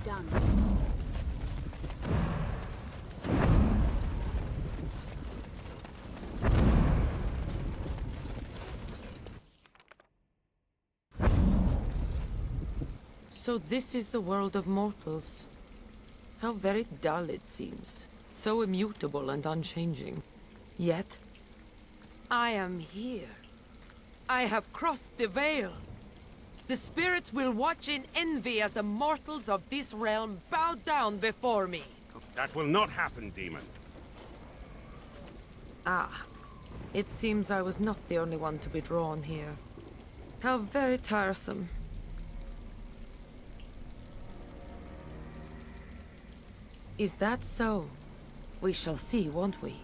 done. So this is the world of mortals. How very dull it seems. So immutable and unchanging. Yet, I am here. I have crossed the veil. The spirits will watch in envy as the mortals of this realm bow down before me. That will not happen, demon. Ah, it seems I was not the only one to be drawn here. How very tiresome. Is that so? We shall see, won't we?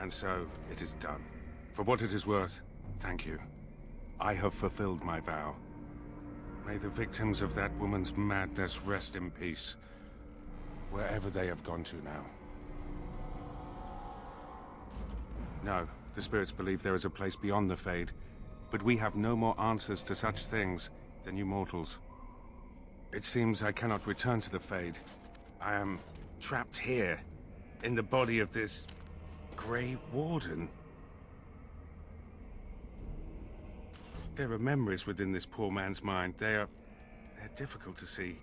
And so, it is done. For what it is worth, thank you. I have fulfilled my vow. May the victims of that woman's madness rest in peace, wherever they have gone to now. No, the spirits believe there is a place beyond the Fade, but we have no more answers to such things than you mortals. It seems I cannot return to the Fade. I am trapped here, in the body of this Grey Warden. There are memories within this poor man's mind. They're difficult to see.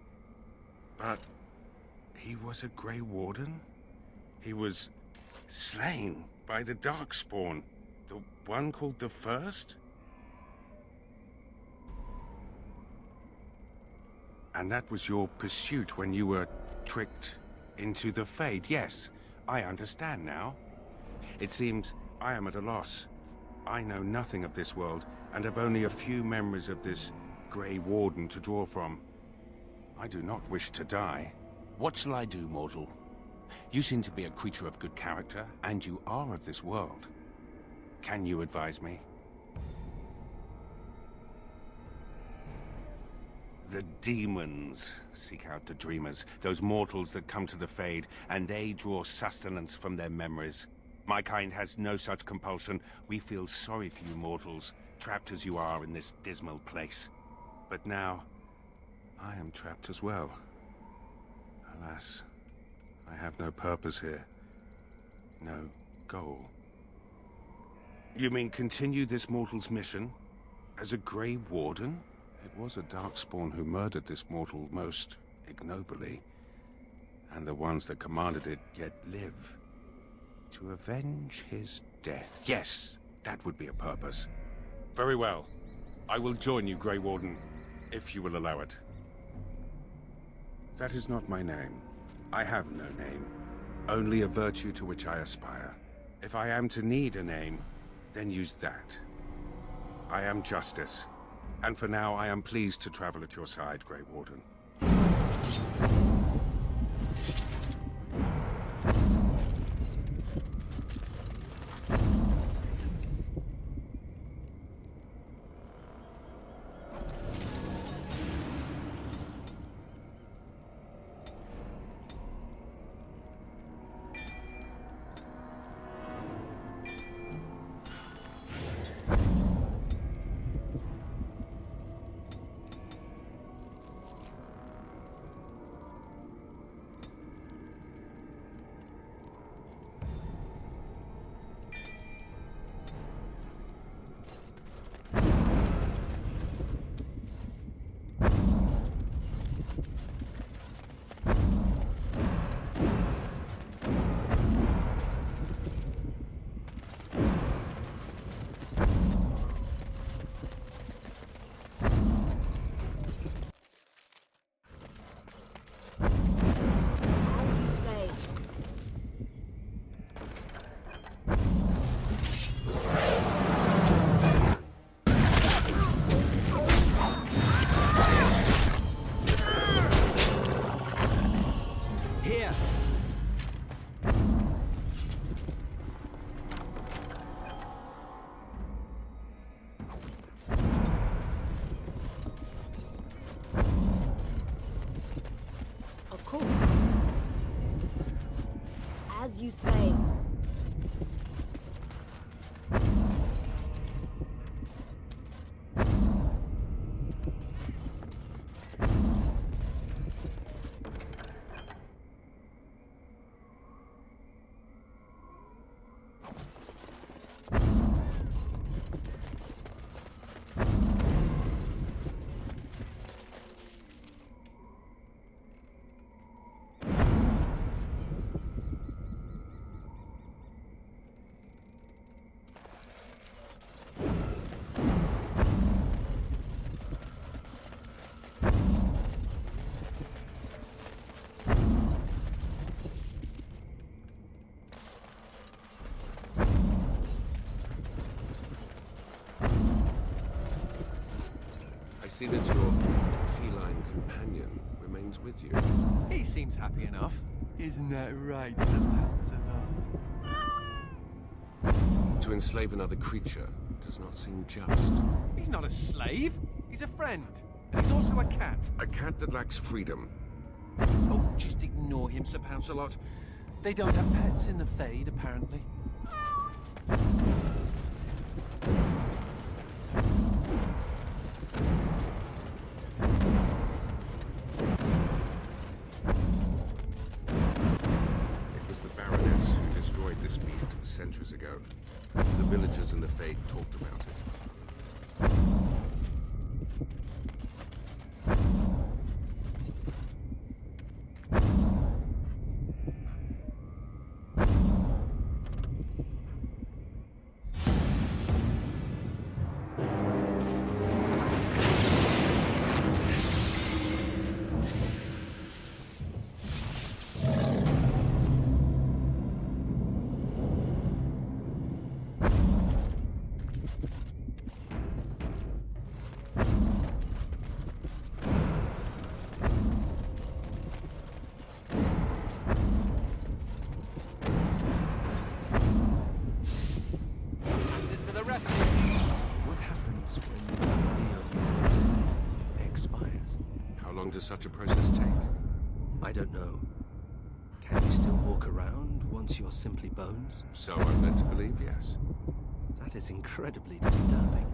But he was a Grey Warden? He was slain by the Darkspawn, the one called the First? And that was your pursuit when you were tricked into the Fade. Yes, I understand now. It seems I am at a loss. I know nothing of this world, and have only a few memories of this Grey Warden to draw from. I do not wish to die. What shall I do, mortal? You seem to be a creature of good character, and you are of this world. Can you advise me? The demons seek out the dreamers, those mortals that come to the Fade, and they draw sustenance from their memories. My kind has no such compulsion. We feel sorry for you mortals, trapped as you are in this dismal place. But now, I am trapped as well. Alas, I have no purpose here. No goal. You mean continue this mortal's mission? As a Grey Warden? It was a Darkspawn who murdered this mortal most ignobly. And the ones that commanded it yet live. To avenge his death. Yes, that would be a purpose. Very well. I will join you, Grey Warden, if you will allow it. That is not my name. I have no name. Only a virtue to which I aspire. If I am to need a name, then use that. I am Justice. And for now, I am pleased to travel at your side, Grey Warden. Of course. As you say. I see that your feline companion remains with you. He seems happy enough. Isn't that right, Sir Lancelot? To enslave another creature does not seem just. He's not a slave. He's a friend. And he's also a cat. A cat that lacks freedom. Oh, just ignore him, Sir Lancelot. They don't have pets in the Fade, apparently. It was the Baroness who destroyed this beast centuries ago. The villagers in the Fade talked about it. What happens when this ordeal expires? How long does such a process take? I don't know. Can you still walk around once you're simply bones? So I'm led to believe, yes. That is incredibly disturbing.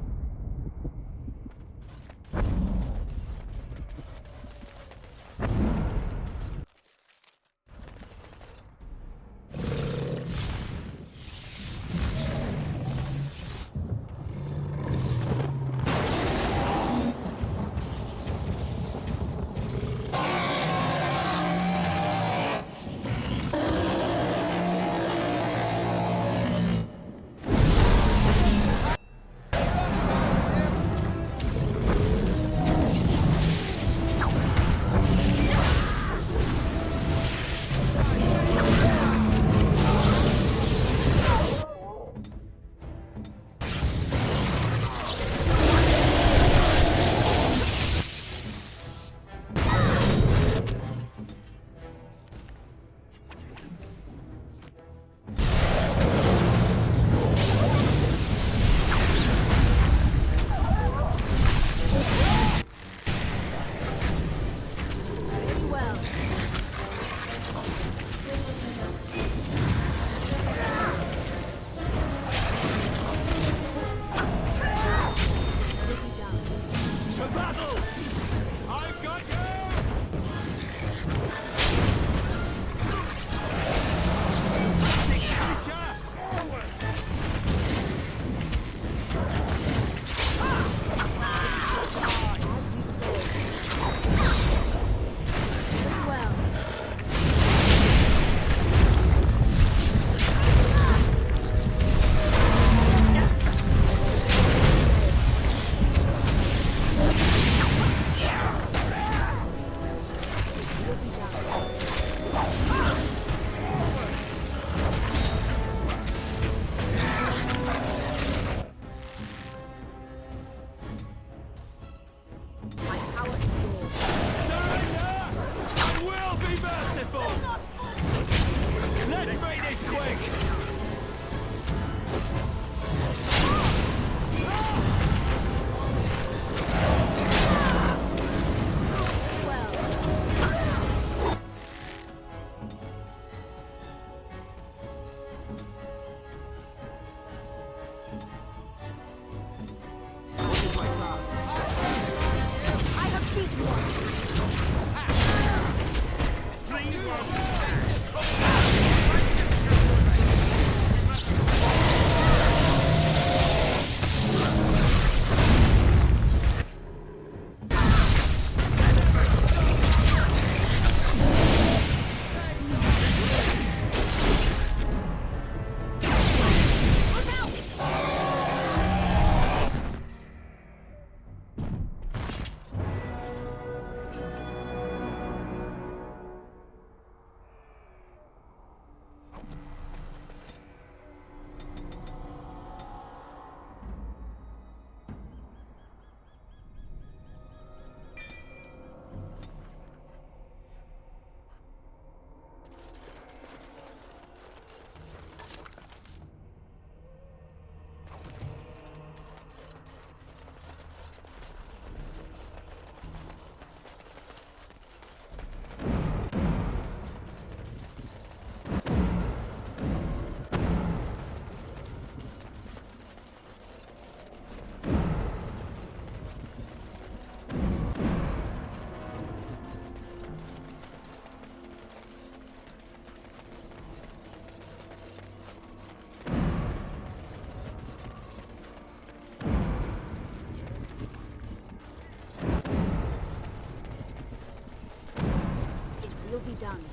be done.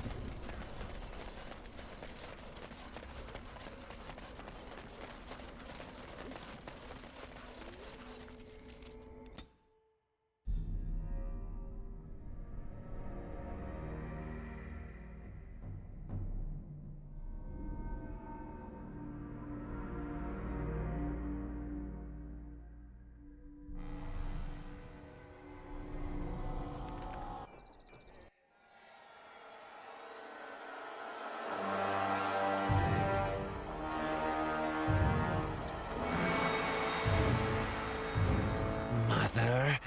Mother?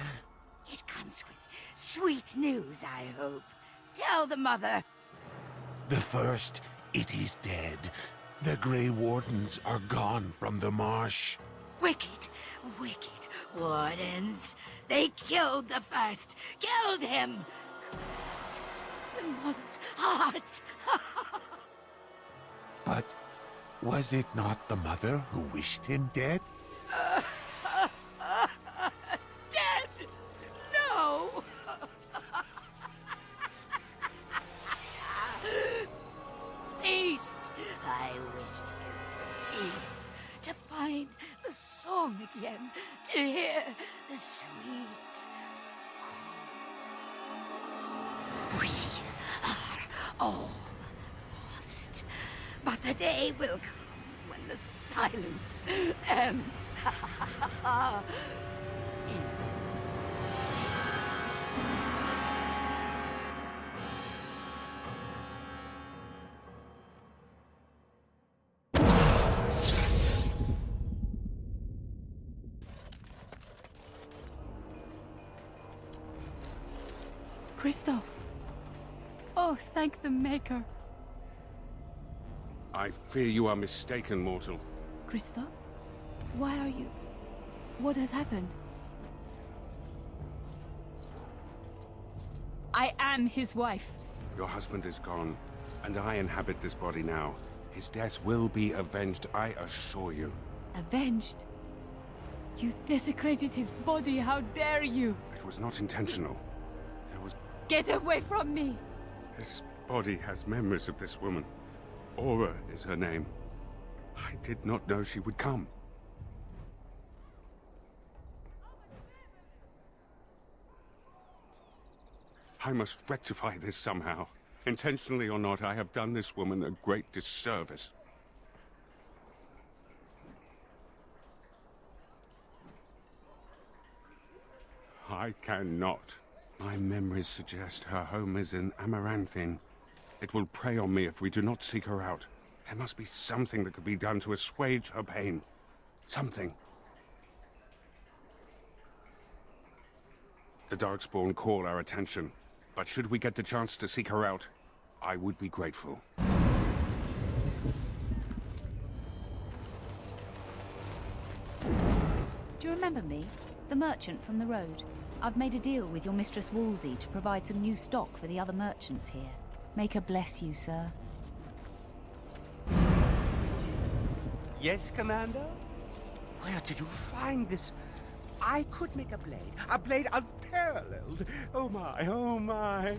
It comes with sweet news, I hope. Tell the mother. The first, it is dead. The Grey Wardens are gone from the marsh. Wicked, wicked wardens. They killed the first. Killed him. Cut out the mother's heart. But was it not the mother who wished him dead? Dead? No. Peace. I wished him peace. To find the song again. To hear the sweet call. We are all lost. But the day will come when the silence ends. Christoph! Oh, thank the Maker. I fear you are mistaken, mortal. Christoph? Why are you... What has happened? I am his wife. Your husband is gone, and I inhabit this body now. His death will be avenged, I assure you. Avenged? You've desecrated his body, how dare you! It was not intentional. There was... Get away from me! This body has memories of this woman. Aura is her name. I did not know she would come. I must rectify this somehow. Intentionally or not, I have done this woman a great disservice. I cannot. My memories suggest her home is in Amaranthin. It will prey on me if we do not seek her out. There must be something that could be done to assuage her pain. Something. The Darkspawn call our attention, but should we get the chance to seek her out, I would be grateful. Do you remember me? The merchant from the road. I've made a deal with your Mistress Wolsey to provide some new stock for the other merchants here. Make her bless you, sir. Yes, Commander? Where did you find this? I could make a blade unparalleled. Oh my, oh my.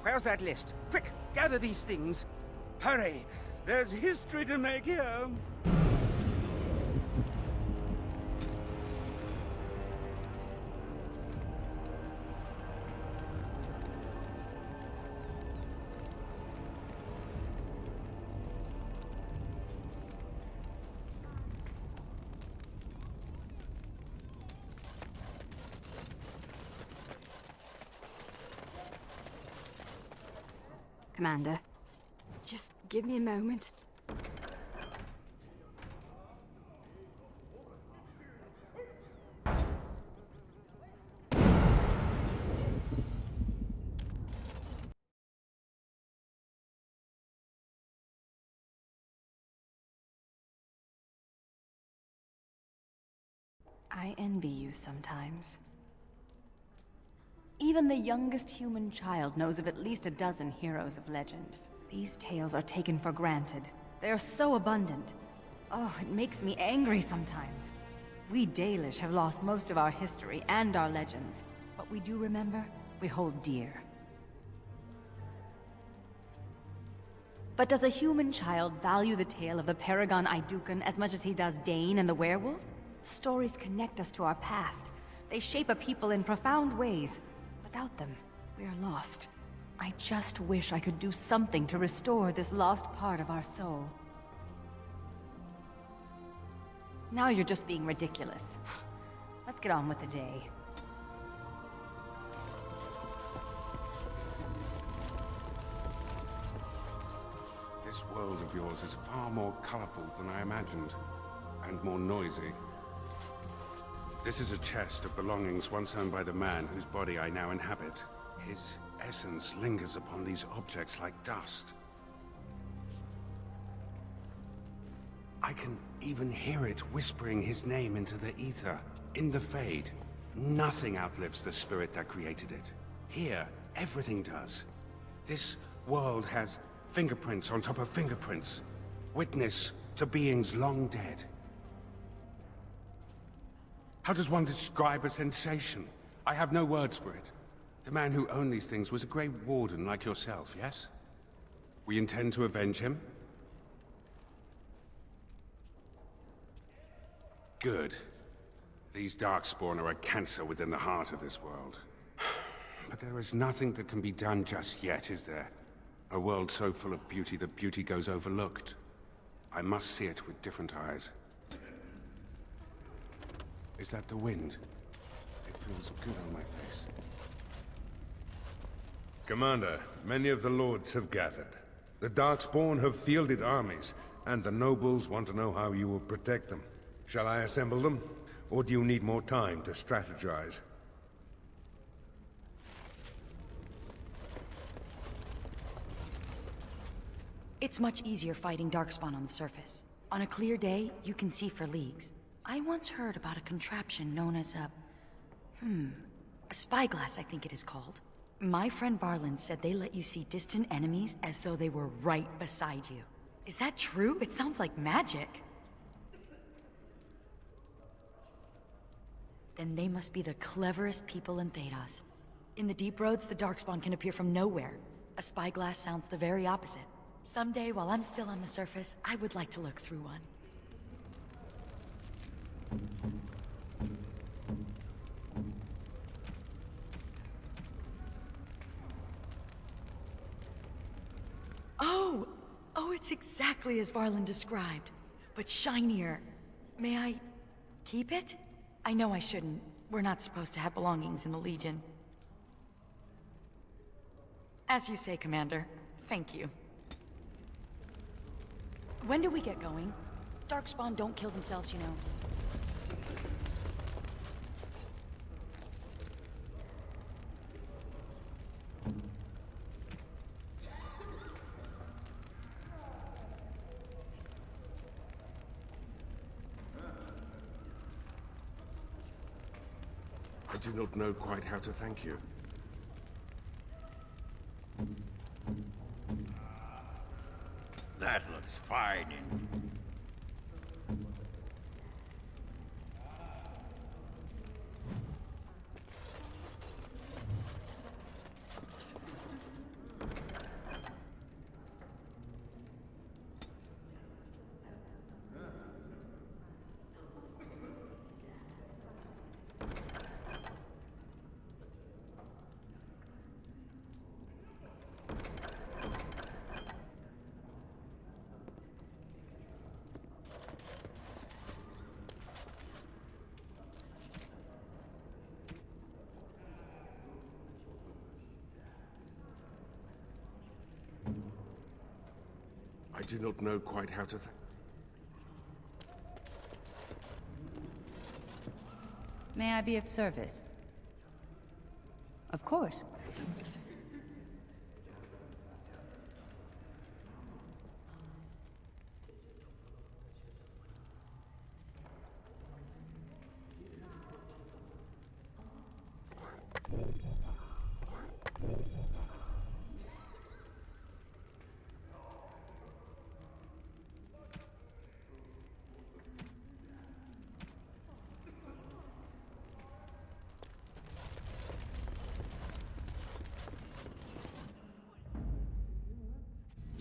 Where's that list? Quick, gather these things. Hurry, there's history to make here. Commander, just give me a moment. I envy you sometimes. Even the youngest human child knows of at least a dozen heroes of legend. These tales are taken for granted. They are so abundant. Oh, it makes me angry sometimes. We Dalish have lost most of our history and our legends. What we do remember, we hold dear. But does a human child value the tale of the Paragon Idukan as much as he does Dane and the werewolf? Stories connect us to our past. They shape a people in profound ways. Without them, we are lost. I just wish I could do something to restore this lost part of our soul. Now you're just being ridiculous. Let's get on with the day. This world of yours is far more colorful than I imagined, and more noisy. This is a chest of belongings once owned by the man whose body I now inhabit. His essence lingers upon these objects like dust. I can even hear it whispering his name into the ether. In the Fade, nothing outlives the spirit that created it. Here, everything does. This world has fingerprints on top of fingerprints. Witness to beings long dead. How does one describe a sensation? I have no words for it. The man who owned these things was a Grey Warden like yourself, yes? We intend to avenge him? Good. These Darkspawn are a cancer within the heart of this world. But there is nothing that can be done just yet, is there? A world so full of beauty that beauty goes overlooked. I must see it with different eyes. Is that the wind? It feels good on my face. Commander, many of the lords have gathered. The Darkspawn have fielded armies, and the nobles want to know how you will protect them. Shall I assemble them, or do you need more time to strategize? It's much easier fighting Darkspawn on the surface. On a clear day, you can see for leagues. I once heard about a contraption known as a spyglass, I think it is called. My friend Varlin said they let you see distant enemies as though they were right beside you. Is that true? It sounds like magic. Then they must be the cleverest people in Thedas. In the Deep Roads, the Darkspawn can appear from nowhere. A spyglass sounds the very opposite. Someday, while I'm still on the surface, I would like to look through one. Oh, it's exactly as Varlin described, but shinier. May I keep it? I know I shouldn't. We're not supposed to have belongings in the Legion. As you say, Commander. Thank you. When do we get going? Darkspawn don't kill themselves, you know. I do not know quite how to thank you. That looks fine. I do not know quite how to May I be of service? Of course.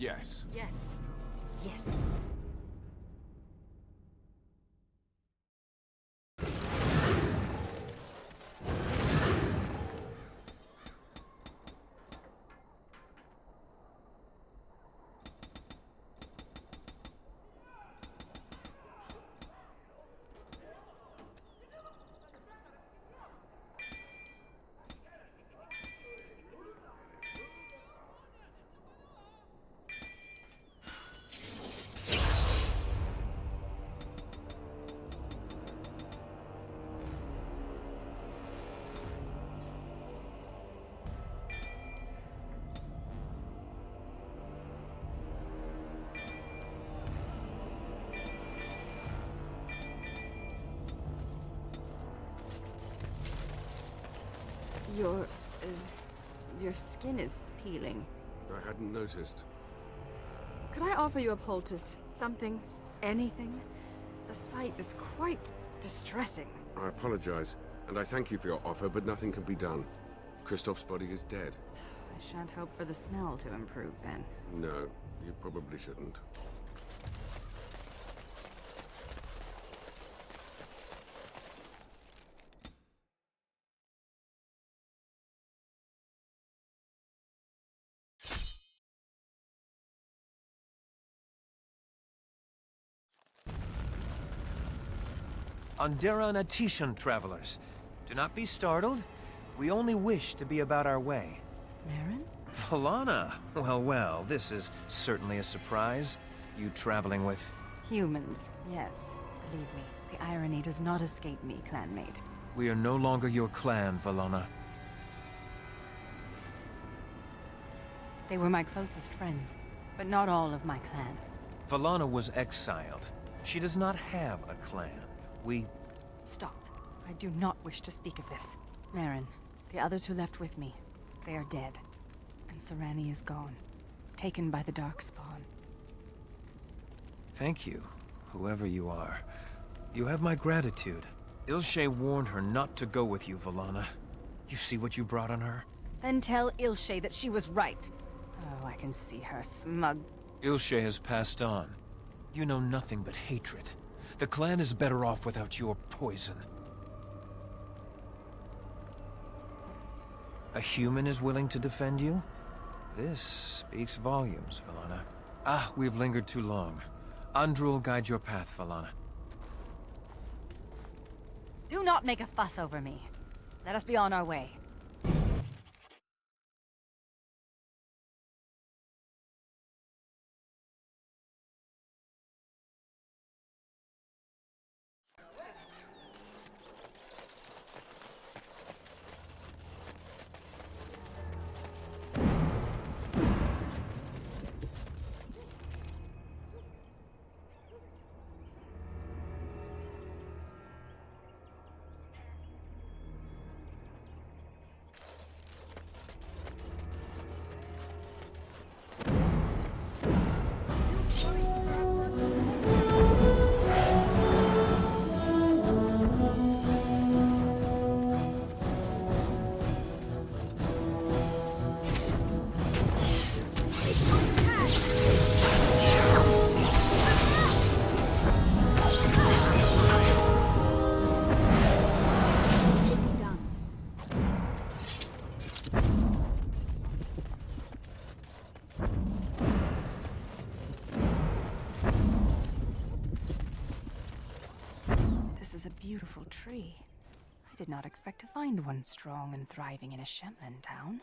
Yes. Yes. Yes. Your skin is peeling. I hadn't noticed. Could I offer you a poultice? Something? Anything? The sight is quite distressing. I apologize, and I thank you for your offer, but nothing can be done. Christoph's body is dead. I shan't hope for the smell to improve then. No, you probably shouldn't. Andera and Atishan travelers. Do not be startled. We only wish to be about our way. Marin? Valana! Well, well, this is certainly a surprise. You traveling with... Humans, yes. Believe me, the irony does not escape me, clanmate. We are no longer your clan, Valana. They were my closest friends, but not all of my clan. Valana was exiled. She does not have a clan. Stop. I do not wish to speak of this. Marin, the others who left with me, they are dead. And Serani is gone. Taken by the Darkspawn. Thank you, whoever you are. You have my gratitude. Ilshe warned her not to go with you, Valana. You see what you brought on her? Then tell Ilshe that she was right. Oh, I can see her smug. Ilshe has passed on. You know nothing but hatred. The clan is better off without your poison. A human is willing to defend you? This speaks volumes, Valana. Ah, we've lingered too long. Andrew will guide your path, Valana. Do not make a fuss over me. Let us be on our way. This is a beautiful tree. I did not expect to find one strong and thriving in a Shemlin town.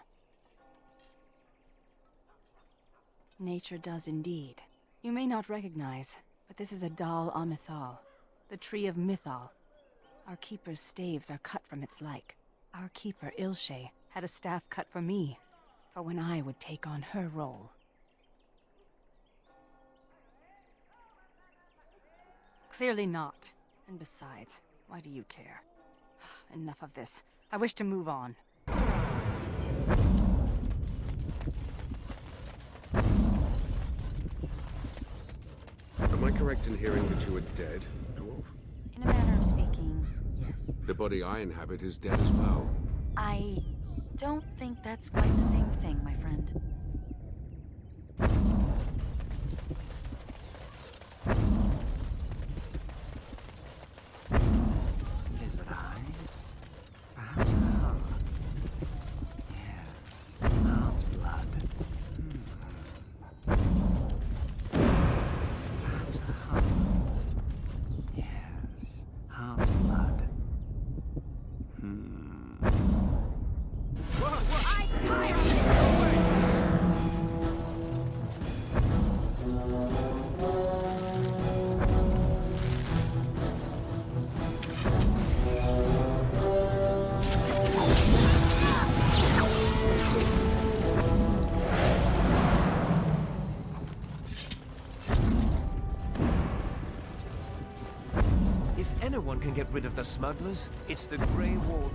Nature does indeed. You may not recognize, but this is a Dal Amithal, the tree of Mythal. Our keeper's staves are cut from its like. Our keeper, Ilshe, had a staff cut for me, for when I would take on her role. Clearly not. And besides, why do you care? Enough of this. I wish to move on. Am I correct in hearing that you are dead, dwarf? In a manner of speaking, yes. The body I inhabit is dead as well. I don't think that's quite the same thing, my friend. anyone can get rid of the smugglers, it's the Grey Wardens.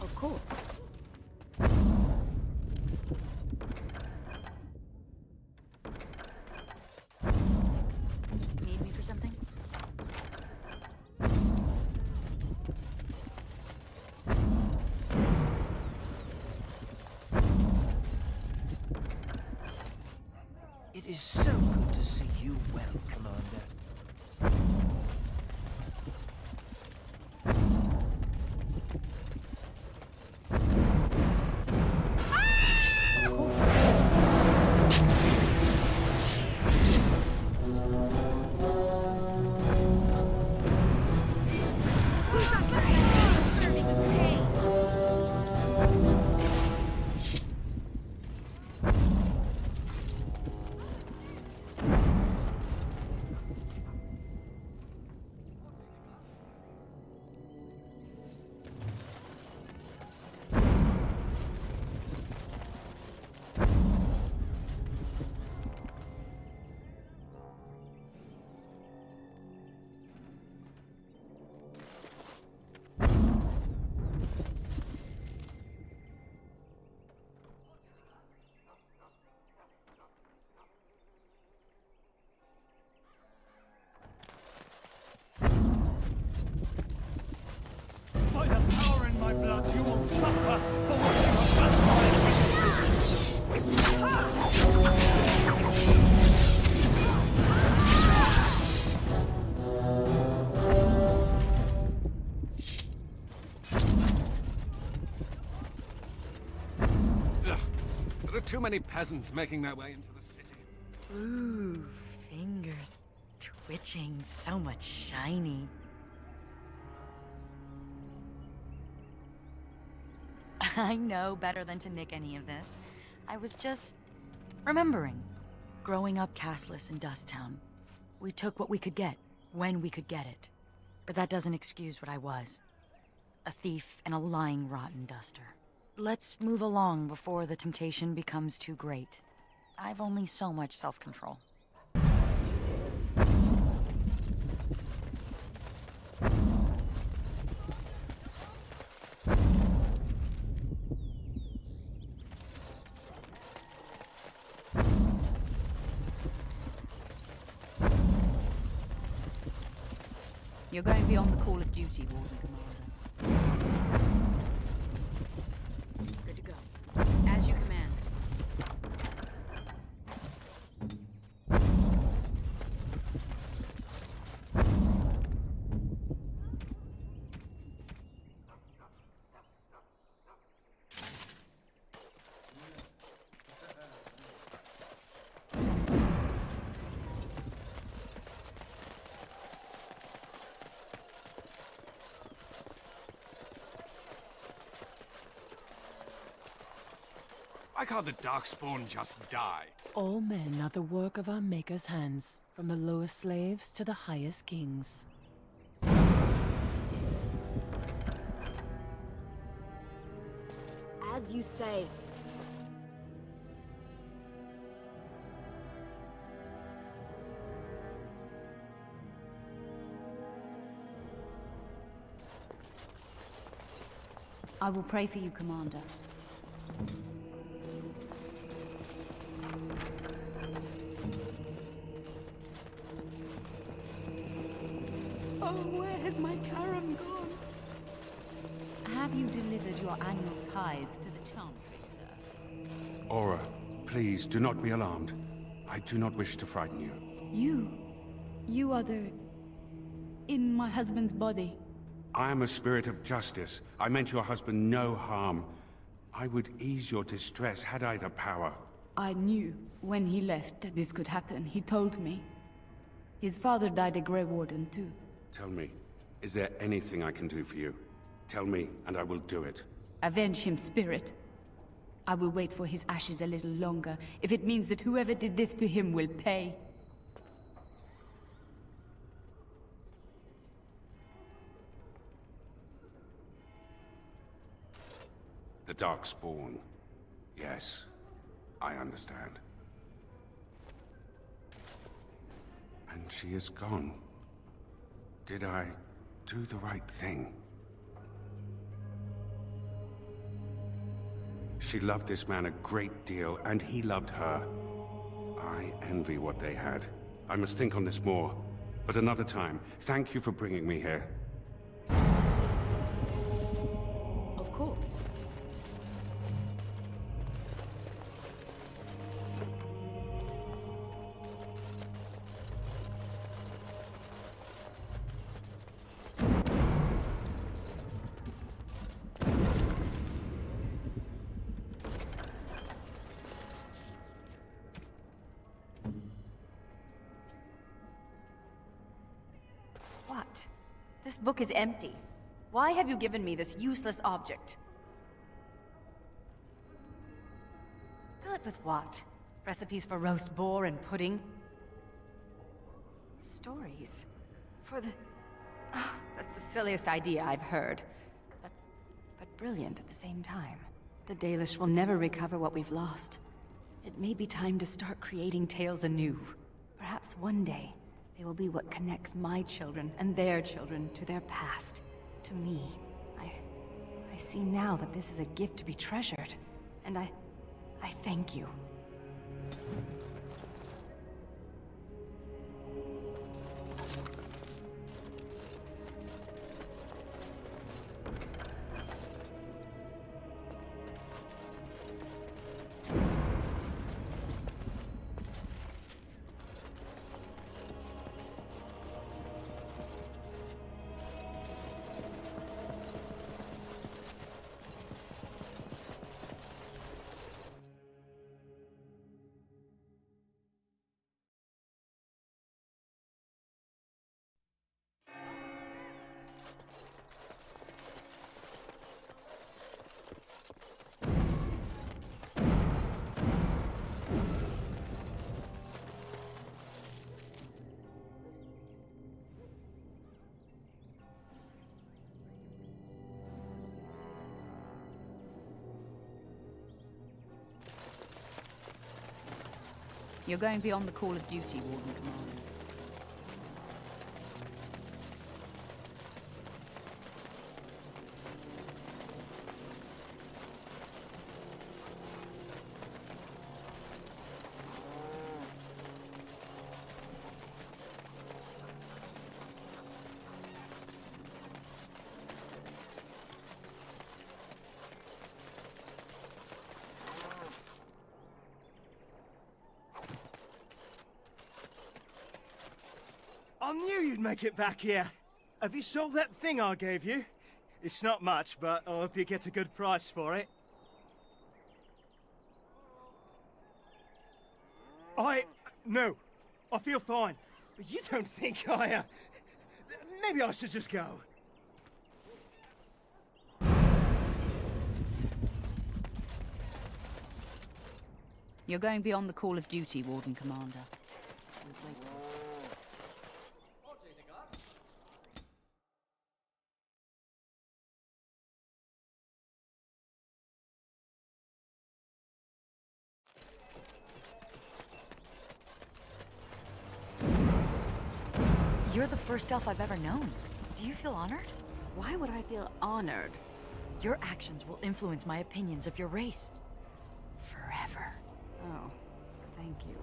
Of course. Need me for something? It is so good to see you well, Commander. By the power in my blood, you will suffer for what you have done to my Ugh. There are too many peasants making their way into the city. Ooh, fingers twitching, so much shiny. I know better than to nick any of this. I was just remembering. Growing up castless in Dusttown, we took what we could get, when we could get it. But that doesn't excuse what I was. A thief and a lying rotten duster. Let's move along before the temptation becomes too great. I've only so much self-control. You're going beyond the call of duty, Warden Commander. Good to go. As you command. Why can't the Darkspawn just die? All men are the work of our Maker's hands, from the lowest slaves to the highest kings. As you say. I will pray for you, Commander. Oh, where has my Karam gone? Have you delivered your annual tithe to the Chantry, sir? Aura, please do not be alarmed. I do not wish to frighten you. You are the... in my husband's body. I am a spirit of justice. I meant your husband no harm. I would ease your distress had I the power. I knew when he left that this could happen. He told me. His father died a Grey Warden too. Tell me, is there anything I can do for you? Tell me, and I will do it. Avenge him, spirit. I will wait for his ashes a little longer, if it means that whoever did this to him will pay. The Darkspawn. Yes, I understand. And she is gone. Did I do the right thing? She loved this man a great deal, and he loved her. I envy what they had. I must think on this more. But another time, thank you for bringing me here. Of course. What? This book is empty. Why have you given me this useless object? Fill it with what? Recipes for roast boar and pudding? Stories? For the... Oh, that's the silliest idea I've heard. But brilliant at the same time. The Dalish will never recover what we've lost. It may be time to start creating tales anew. Perhaps one day, they will be what connects my children and their children to their past. To me. I see now that this is a gift to be treasured. And I thank you. You're going beyond the call of duty, Warden Commander. I knew you'd make it back here. Have you sold that thing I gave you? It's not much, but I hope you get a good price for it. No. I feel fine. But you don't think maybe I should just go. You're going beyond the call of duty, Warden Commander. You're the first elf I've ever known. Do you feel honored? Why would I feel honored? Your actions will influence my opinions of your race. Forever. Oh, thank you.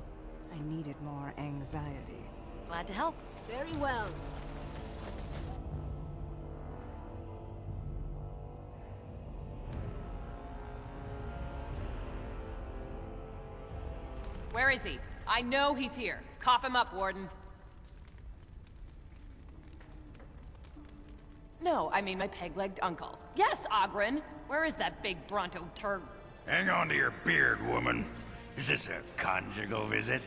I needed more anxiety. Glad to help. Very well. Where is he? I know he's here. Cough him up, Warden. No, I mean my peg-legged uncle. Yes, Oghren! Where is that big Bronto turd? Hang on to your beard, woman. Is this a conjugal visit?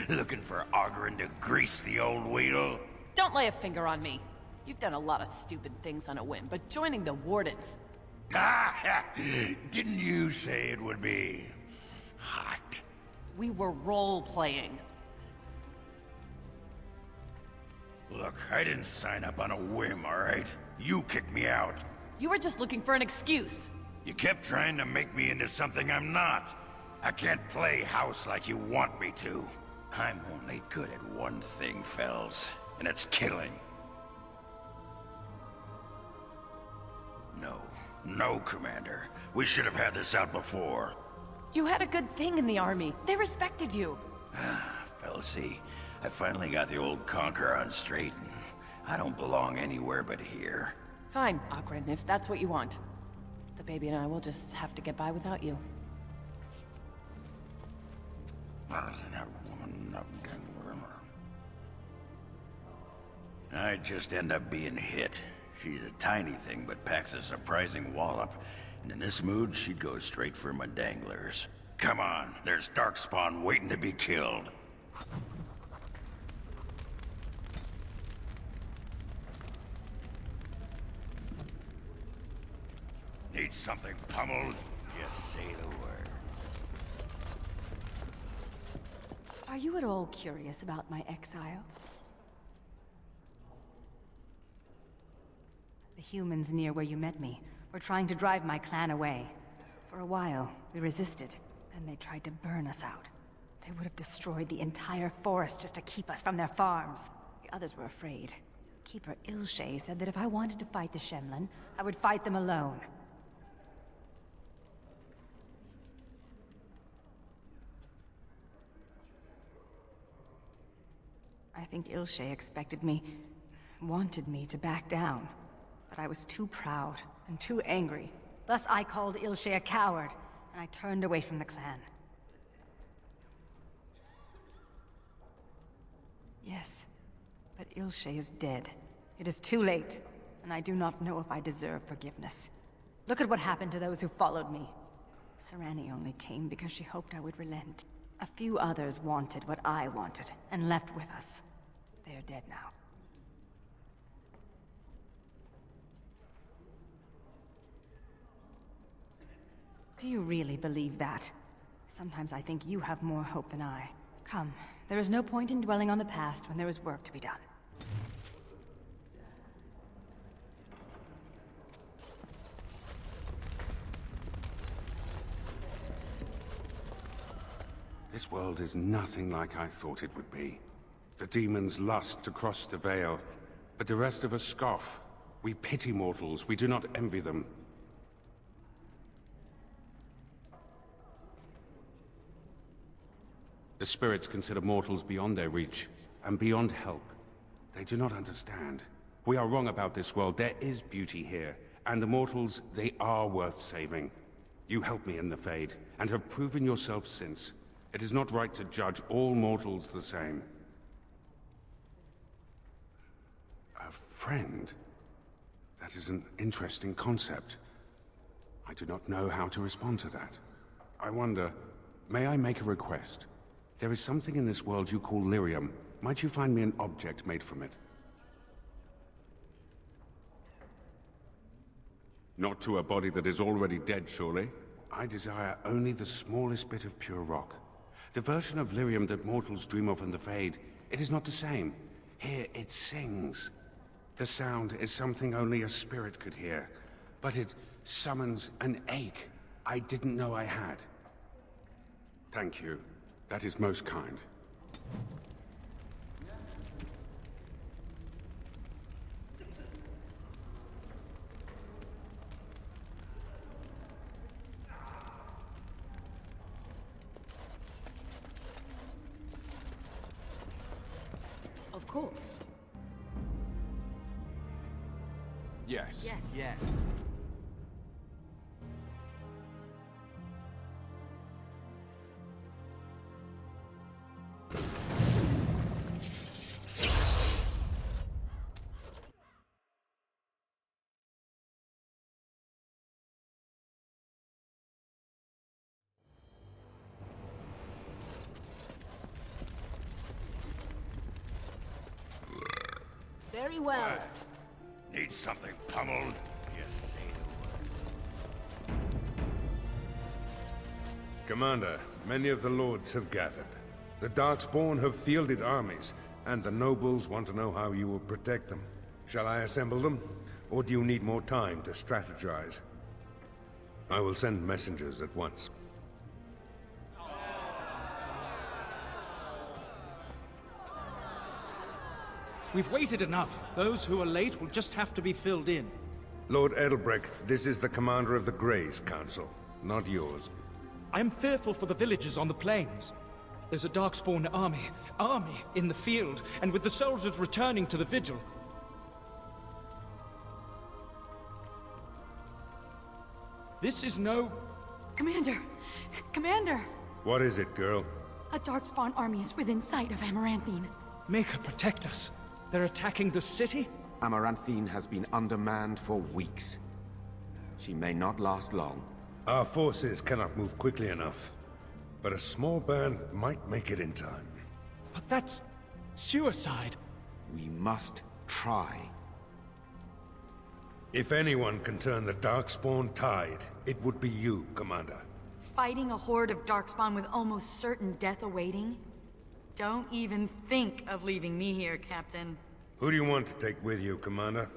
Looking for Oghren to grease the old wheel? Don't lay a finger on me. You've done a lot of stupid things on a whim, but joining the Wardens... Ah! Didn't you say it would be... hot? We were role-playing. Look, I didn't sign up on a whim, all right? You kicked me out. You were just looking for an excuse. You kept trying to make me into something I'm not. I can't play house like you want me to. I'm only good at one thing, Fells, and it's killing. No, Commander. We should have had this out before. You had a good thing in the army. They respected you. Felsie, I finally got the old Conqueror on straight, and I don't belong anywhere but here. Fine, Akron, if that's what you want. The baby and I will just have to get by without you. I just end up being hit. She's a tiny thing, but packs a surprising wallop. And in this mood, she'd go straight for my danglers. Come on, there's Darkspawn waiting to be killed. Need something pummeled? Just say the word. Are you at all curious about my exile? The humans near where you met me were trying to drive my clan away. For a while, we resisted, and they tried to burn us out. They would have destroyed the entire forest just to keep us from their farms. The others were afraid. Keeper Ilshay said that if I wanted to fight the Shemlin, I would fight them alone. I think Ilshay expected me, wanted me to back down. But I was too proud and too angry. Thus I called Ilshay a coward, and I turned away from the clan. Yes, but Ilshay is dead. It is too late, and I do not know if I deserve forgiveness. Look at what happened to those who followed me. Sarani only came because she hoped I would relent. A few others wanted what I wanted, and left with us. They are dead now. Do you really believe that? Sometimes I think you have more hope than I. Come, there is no point in dwelling on the past when there is work to be done. This world is nothing like I thought it would be. The demons lust to cross the veil, but the rest of us scoff. We pity mortals, we do not envy them. The spirits consider mortals beyond their reach, and beyond help. They do not understand. We are wrong about this world. There is beauty here, and the mortals, they are worth saving. You helped me in the Fade, and have proven yourself since. It is not right to judge all mortals the same. A friend? That is an interesting concept. I do not know how to respond to that. I wonder, may I make a request? There is something in this world you call lyrium. Might you find me an object made from it? Not to a body that is already dead, surely? I desire only the smallest bit of pure rock. The version of lyrium that mortals dream of in the Fade, it is not the same. Here it sings. The sound is something only a spirit could hear, but it summons an ache I didn't know I had. Thank you. That is most kind. Of course. Yes. Yes. Yes. Very well. Need something pummeled? Just say the word. Commander, many of the lords have gathered. The Darkspawn have fielded armies, and the nobles want to know how you will protect them. Shall I assemble them, or do you need more time to strategize? I will send messengers at once. We've waited enough. Those who are late will just have to be filled in. Lord Edelbrecht, this is the commander of the Greys Council, not yours. I am fearful for the villagers on the plains. There's a Darkspawn army in the field, and with the soldiers returning to the vigil. This is no... Commander! Commander! What is it, girl? A Darkspawn army is within sight of Amaranthine. Make her protect us. They're attacking the city? Amaranthine has been undermanned for weeks. She may not last long. Our forces cannot move quickly enough, but a small band might make it in time. But that's... suicide. We must try. If anyone can turn the Darkspawn tide, it would be you, Commander. Fighting a horde of Darkspawn with almost certain death awaiting? Don't even think of leaving me here, Captain. Who do you want to take with you, Commander?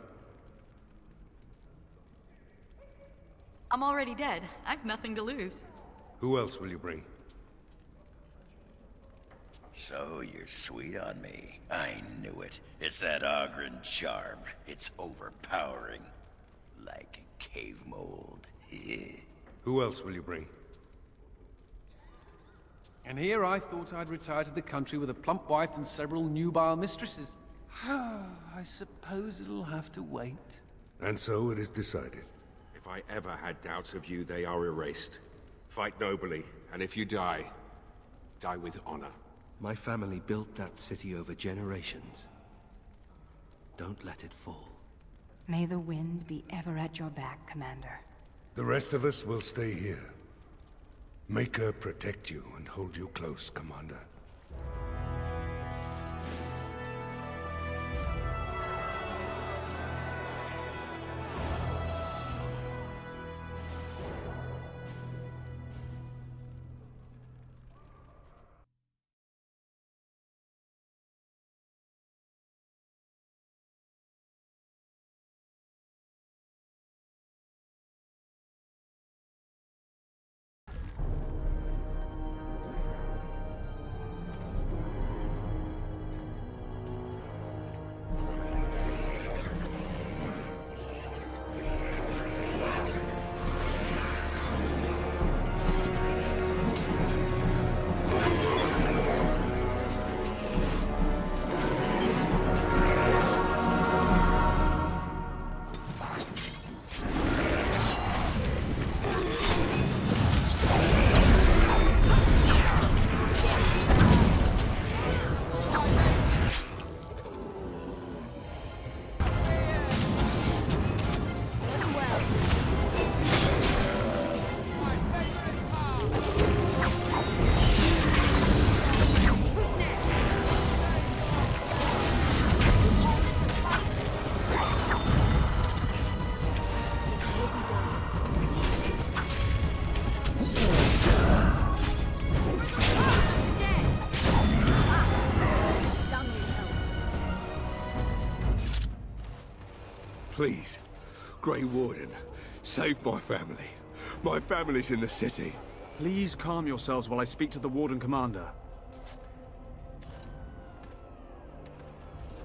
I'm already dead. I've nothing to lose. Who else will you bring? So you're sweet on me. I knew it. It's that Ogren charm. It's overpowering. Like a cave mold. Who else will you bring? And here I thought I'd retire to the country with a plump wife and several nubile mistresses. I suppose it'll have to wait. And so it is decided. If I ever had doubts of you, they are erased. Fight nobly, and if you die, die with honor. My family built that city over generations. Don't let it fall. May the wind be ever at your back, Commander. The rest of us will stay here. Make her protect you and hold you close, Commander. Please, Grey Warden, save my family. My family's in the city. Please calm yourselves while I speak to the Warden Commander.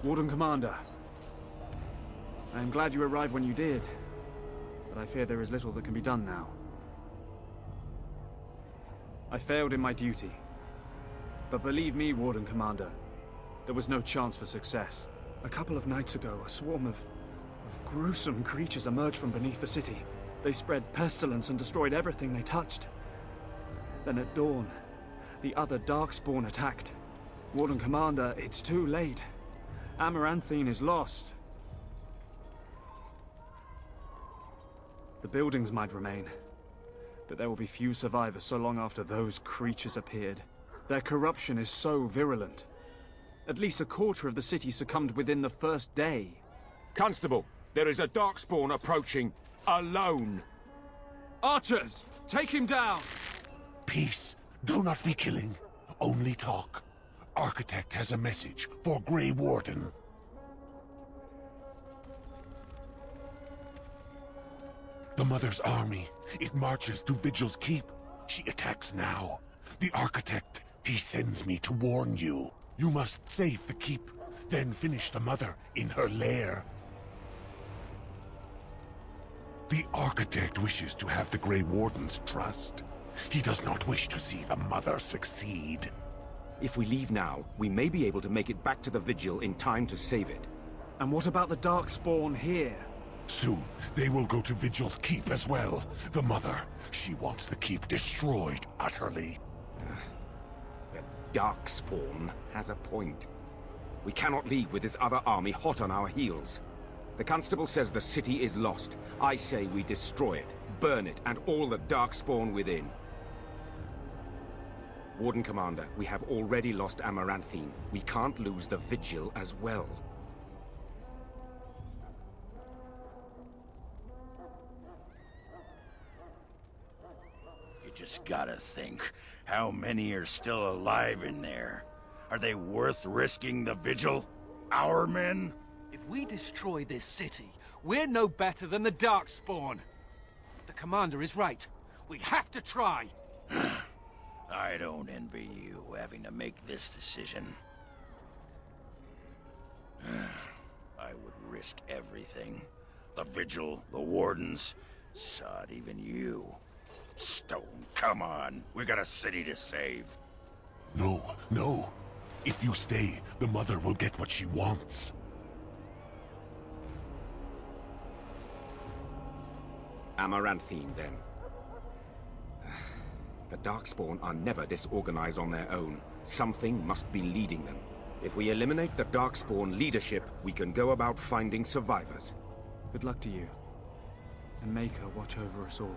Warden Commander. I am glad you arrived when you did, but I fear there is little that can be done now. I failed in my duty. But believe me, Warden Commander, there was no chance for success. A couple of nights ago, a swarm of gruesome creatures emerged from beneath the city. They spread pestilence and destroyed everything they touched. Then at dawn, the other Darkspawn attacked. Warden Commander, it's too late. Amaranthine is lost. The buildings might remain, but there will be few survivors so long after those creatures appeared. Their corruption is so virulent. At least a quarter of the city succumbed within the first day. Constable, there is a Darkspawn approaching, alone. Archers, take him down! Peace. Do not be killing. Only talk. Architect has a message for Grey Warden. The Mother's army. It marches to Vigil's Keep. She attacks now. The Architect, he sends me to warn you. You must save the Keep, then finish the Mother in her lair. The Architect wishes to have the Grey Warden's trust. He does not wish to see the Mother succeed. If we leave now, we may be able to make it back to the Vigil in time to save it. And what about the Darkspawn here? Soon, they will go to Vigil's Keep as well. The Mother, she wants the Keep destroyed utterly. The Darkspawn has a point. We cannot leave with this other army hot on our heels. The Constable says the city is lost. I say we destroy it, burn it, and all the Darkspawn within. Warden Commander, we have already lost Amaranthine. We can't lose the Vigil as well. You just gotta think, how many are still alive in there? Are they worth risking the Vigil? Our men? If we destroy this city, we're no better than the Darkspawn. The Commander is right. We have to try. I don't envy you having to make this decision. I would risk everything. The Vigil, the Wardens, sod, even you. Stone, come on. We got a city to save. No, no. If you stay, the Mother will get what she wants. Amaranthine, then. The Darkspawn are never disorganized on their own. Something must be leading them. If we eliminate the Darkspawn leadership, we can go about finding survivors. Good luck to you. And make her watch over us all.